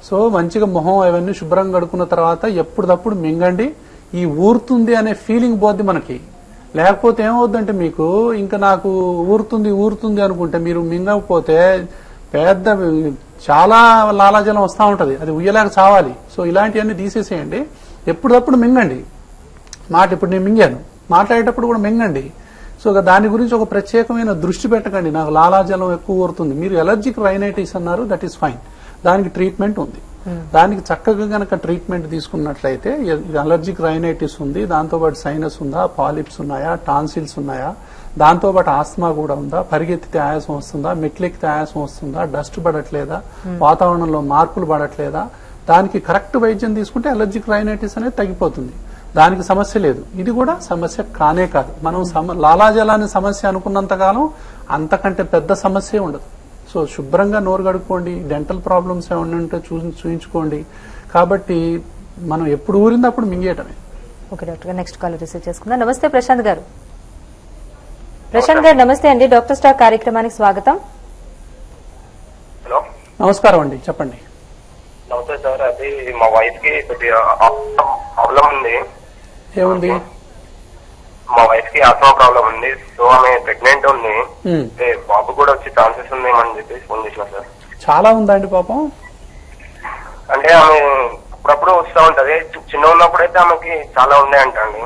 So మంచిగా మొహం అవన్నీ శుభ్రంగా కడుక్కున్న తర్వాత ఎప్పుడప్పుడు మింగండి. ఈ ఊరుతుంది అనే ఫీలింగ్ పోద్ది మనకి. లేకపోతే ఏమవుద్దంటే మీకు ఇంకా నాకు ఊరుతుంది అనుకుంటే మీరు మింగకపోతే పెద్ద చాలా లాలాజలం వస్తూ ఉంటది, అది ఉయ్యలేక చావాలి. సో ఇలాంటివన్నీ తీసేసేయండి. ఎప్పుడప్పుడు మింగండి. ఇప్పుడు నేను మింగాను, మాట్లాడేటప్పుడు కూడా మింగండి. సో దాని గురించి ఒక ప్రత్యేకమైన దృష్టి పెట్టకండి, నాకు లాలాజలం ఎక్కువ ఊరుతుంది. మీరు ఎలర్జిక్ రైనైటిస్ అన్నారు, దట్ ఈస్ ఫైన్, దానికి ట్రీట్మెంట్ ఉంది. దానికి చక్కగా గనక ట్రీట్మెంట్ తీసుకున్నట్లయితే అలర్జిక్ రైనైటిస్ ఉంది, దాంతోపాటు సైనస్ ఉందా, పాలిప్స్ ఉన్నాయా, టాన్సిల్స్ ఉన్నాయా, దాంతోపాటు ఆస్మా కూడా ఉందా, పరిగెత్తితే ఆయాసం వస్తుందా, మెట్లెక్కితే ఆయాసం వస్తుందా, డస్ట్ పడట్లేదా, వాతావరణంలో మార్పులు పడట్లేదా, దానికి కరెక్ట్ వైద్యం తీసుకుంటే అలర్జిక్ రైనైటిస్ అనేది తగ్గిపోతుంది. దానికి సమస్య లేదు. ఇది కూడా సమస్య కానే కాదు. మనం లాలాజలాన్ని సమస్య అనుకున్నంతకాలం అంతకంటే పెద్ద సమస్య ఉండదు. సో శుభ్రంగా నోరు కడుక్కోండి. డెంటల్ ప్రాబ్లమ్స్ ఏమన్నా ఉంటే చూయించుకోండి. కాబట్టి మనం ఎప్పుడు ఊరింది అప్పుడు మింగేయటమే. ఓకే డాక్టర్ గారు, నెక్స్ట్ కాల్ రిసీవ్ చేసుకుందాం. నమస్తే ప్రశాంత్ గారు. ప్రశాంత్ గారు నమస్తే అండి, డాక్టర్ స్టార్ కార్యక్రమానికి స్వాగతం. హలో, నమస్కారం అండి, చెప్పండి. నమస్తే సార్. అది మా వైఫ్ కి కొద్దిగా ప్రాబ్లం ఉంది. ఏముంది? మా వైఫ్ కి ఆస్మా ప్రాబ్లం ఉంది. సో ఆమె ప్రెగ్నెంట్ ఉంది. బాబు కూడా వచ్చే ఛాన్సెస్ ఉన్నాయని చెప్పి ఫోన్ చేసిన సార్. చాలా ఉందా అండి పాపం? అంటే ఆమె అప్పుడప్పుడు వస్తూ ఉంటది. చిన్న ఉన్నప్పుడు అయితే ఆమెకి చాలా ఉన్నాయంట అండి.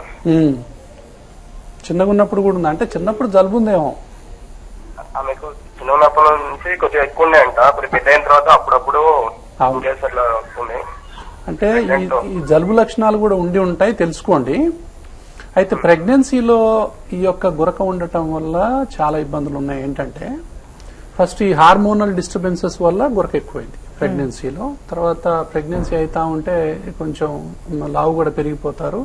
చిన్నగా ఉన్నప్పుడు కూడా ఉందా? అంటే చిన్నప్పుడు జలుబు ఉందేమో ఆమెకు. చిన్న ఉన్నప్పటి నుంచి కొద్దిగా ఎక్కువ ఉన్నాయంట. కొద్దిగా పెద్ద అయిన తర్వాత అప్పుడప్పుడు అట్లా వస్తున్నాయి. అంటే ఈ జలుబు లక్షణాలు కూడా ఉండి ఉంటాయి, తెలుసుకోండి. అయితే ప్రెగ్నెన్సీలో ఈ యొక్క గురక ఉండటం వల్ల చాలా ఇబ్బందులు ఉన్నాయి. ఏంటంటే ఫస్ట్ ఈ హార్మోనల్ డిస్టర్బెన్సెస్ వల్ల గురక ఎక్కువైంది ప్రెగ్నెన్సీలో. తర్వాత ప్రెగ్నెన్సీ అవుతా ఉంటే కొంచెం లావు కూడా పెరిగిపోతారు.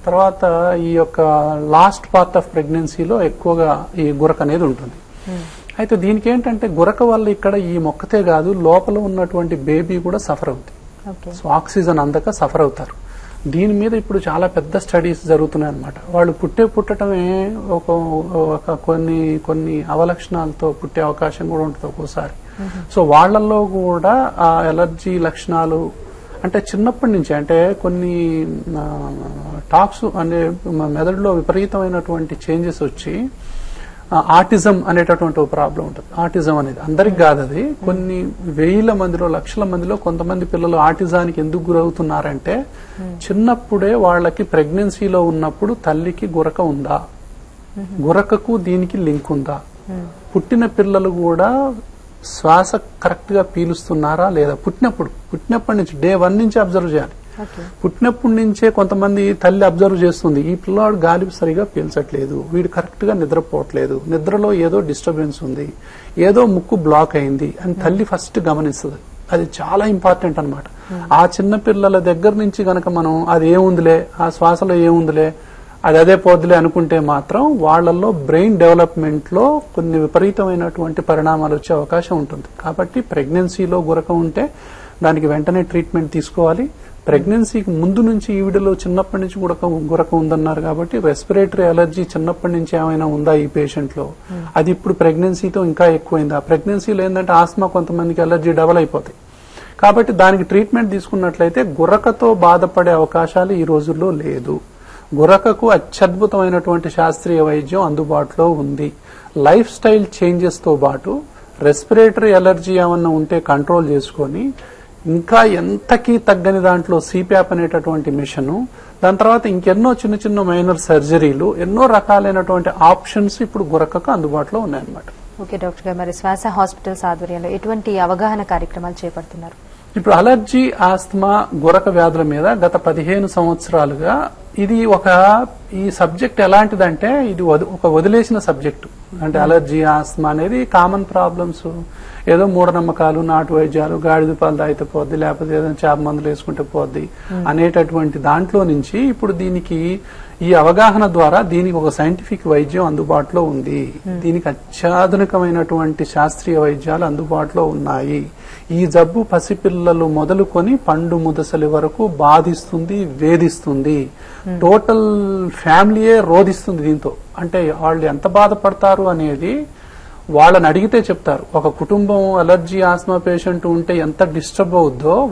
తర్వాత ఈ యొక్క లాస్ట్ పార్ట్ ఆఫ్ ప్రెగ్నెన్సీలో ఎక్కువగా ఈ గురక అనేది ఉంటుంది. అయితే దీనికి ఏంటంటే గురక వల్ల ఇక్కడ ఈ మొక్కతే కాదు, లోపల ఉన్నటువంటి బేబీ కూడా సఫర్ అవుతుంది. సో ఆక్సిజన్ అందక సఫర్ అవుతారు. దీని మీద ఇప్పుడు చాలా పెద్ద స్టడీస్ జరుగుతున్నాయి అన్నమాట. వాళ్ళు పుట్టటమే ఒక కొన్ని అవలక్షణాలతో పుట్టే అవకాశం కూడా ఉంటుంది ఒక్కోసారి. సో వాళ్లలో కూడా ఆ ఎలర్జీ లక్షణాలు అంటే చిన్నప్పటి నుంచి, అంటే కొన్ని టాక్స్ అనే మెదడులో విపరీతమైనటువంటి చేంజెస్ వచ్చి ఆటిజం అనేటటువంటి ఒక ప్రాబ్లం ఉంటుంది. ఆటిజం అనేది అందరికి కాదు, అది కొన్ని వేల మందిలో లక్షల మందిలో కొంతమంది పిల్లలు ఆటిజానికి ఎందుకు గురవుతున్నారంటే చిన్నప్పుడే వాళ్ళకి ప్రెగ్నెన్సీలో ఉన్నప్పుడు తల్లికి గురక ఉందా, గురకకు దీనికి లింక్ ఉందా, పుట్టిన పిల్లలు కూడా శ్వాస కరెక్ట్ గా పీలుస్తున్నారా లేదా, పుట్టినప్పటి నుంచి డే 1 నుంచి అబ్జర్వ్ చేయాలి. పుట్టినప్పటి నుంచే కొంతమంది తల్లి అబ్జర్వ్ చేస్తుంది, ఈ పిల్లవాడు గాలి సరిగా పీల్చట్లేదు, వీడు కరెక్ట్ గా నిద్రపోవట్లేదు, నిద్రలో ఏదో డిస్టర్బెన్స్ ఉంది, ఏదో ముక్కు బ్లాక్ అయింది అని తల్లి ఫస్ట్ గమనిస్తుంది. అది చాలా ఇంపార్టెంట్ అన్నమాట. ఆ చిన్న పిల్లల దగ్గర నుంచి గనక మనం అది ఏముందిలే, ఆ శ్వాసలో ఏముందిలే, అది అదే పోద్దులే అనుకుంటే మాత్రం వాళ్లలో బ్రెయిన్ డెవలప్మెంట్ లో కొన్ని విపరీతమైనటువంటి పరిణామాలు వచ్చే అవకాశం ఉంటుంది. కాబట్టి ప్రెగ్నెన్సీలో గురక ఉంటే దానికి వెంటనే ట్రీట్మెంట్ తీసుకోవాలి. ప్రెగ్నెన్సీకి ముందు నుంచి ఈవిడలో చిన్నప్పటి నుంచి గురక ఉందన్నారు కాబట్టి రెస్పిరేటరీ అలర్జీ చిన్నప్పటి నుంచి ఏమైనా ఉందా ఈ పేషెంట్ లో, అది ఇప్పుడు ప్రెగ్నెన్సీతో ఇంకా ఎక్కువైందా, ప్రెగ్నెన్సీలో ఏంటంటే ఆస్మా కొంతమందికి అలర్జీ డబల్ అయిపోతాయి. కాబట్టి దానికి ట్రీట్మెంట్ తీసుకున్నట్లయితే గురకతో బాధపడే అవకాశాలు ఈ రోజుల్లో లేదు. గురకకు అత్యద్భుతమైనటువంటి శాస్త్రీయ వైద్యం అందుబాటులో ఉంది. లైఫ్ స్టైల్ చేంజెస్ తో పాటు రెస్పిరేటరీ అలర్జీ ఏమన్నా ఉంటే కంట్రోల్ చేసుకొని ఇంకా ఎంతకీ తగ్గని దాంట్లో సిప్యాప్ అనేటటువంటి మిషన్, దాని తర్వాత ఇంకెన్నో చిన్న చిన్న మైనర్ సర్జరీలు, ఎన్నో రకాలైనటువంటి ఆప్షన్స్ ఇప్పుడు గురకకు అందుబాటులో ఉన్నాయన్నమాట. ఓకే డాక్టర్ గారు, మరి శ్వాస హాస్పిటల్స్ ఆధ్వర్యంలో ఎటువంటి అవగాహన కార్యక్రమాలు చేపడుతున్నారు? ఇప్పుడు అలర్జీ, ఆస్తమా, గురక వ్యాధుల మీద గత 15 సంవత్సరాలుగా ఈ సబ్జెక్ట్ ఎలాంటిదంటే ఇది ఒక వదిలేసిన సబ్జెక్టు. అంటే అలర్జీ, ఆస్తమా అనేది కామన్ ప్రాబ్లమ్స్, ఏదో మూఢనమ్మకాలు, నాటు వైద్యాలు, గాడిద పాలు తాగితే పోద్ది, లేకపోతే ఏదైనా చేప మందులు వేసుకుంటే పోద్ది అనేటటువంటి దాంట్లో నుంచి ఇప్పుడు దీనికి ఈ అవగాహన ద్వారా దీనికి ఒక సైంటిఫిక్ వైద్యం అందుబాటులో ఉంది. దీనికి అత్యాధునికమైనటువంటి శాస్త్రీయ వైద్యాలు అందుబాటులో ఉన్నాయి. ఈ జబ్బు పసిపిల్లలు మొదలుకొని పండు ముదసలి వరకు బాధిస్తుంది, వేధిస్తుంది. టోటల్ ఫ్యామిలీయే రోధిస్తుంది దీంతో. అంటే వాళ్ళు ఎంత బాధపడతారు అనేది వాళ్ళని అడిగితే చెప్తారు. ఒక కుటుంబం అలర్జీ, ఆస్మా పేషెంట్ ఉంటే ఎంత డిస్టర్బ్ అవుద్దో